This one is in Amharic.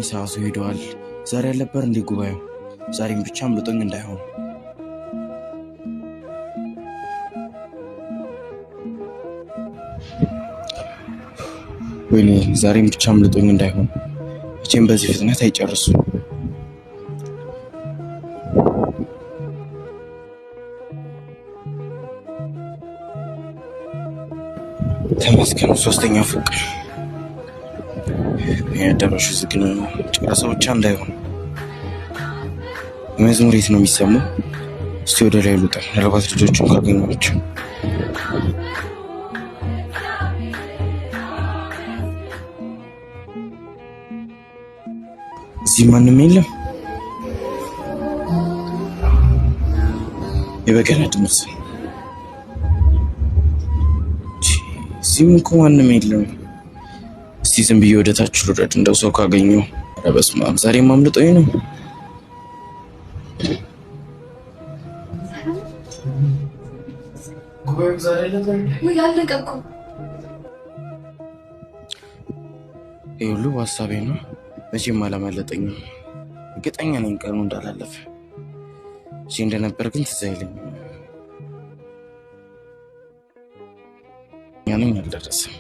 ሰዓቱ ሄደዋል። ዛሬ አልነበር እንዴ ጉባኤው? ዛሬም ብቻ አምልጦኝ እንዳይሆን። ወይኔ ዛሬም ብቻ አምልጦኝ እንዳይሆን። መቼም በዚህ ፍጥነት አይጨርሱ። ተመስገን። ሶስተኛ ፎቅ የአዳራሹ ዝግ ነው። ጨረሰው ብቻ እንዳይሆን። መዝሙር የት ነው የሚሰማው? እስቲ ወደ ላይ ልውጣ፣ ምናልባት ልጆቹን ካገኘኋቸው። እዚህ ማንም የለም። የበገና ድምፅ። እዚህም እኮ ማንም የለም። እስቲ ዝም ብዬ ወደ ታች ልውረድ፣ እንደው ሰው ካገኘሁ። ኧረ በስመ አብ፣ ዛሬም አምልጦኝ ነው። ይህ ሁሉ በሀሳቤ ነው። መቼም አላመለጠኝም። እርግጠኛ ነኝ ቀኑ እንዳላለፈ። እዚህ እንደነበር ግን ትዝ አይለኝም። ያነኝ አልደረሰም።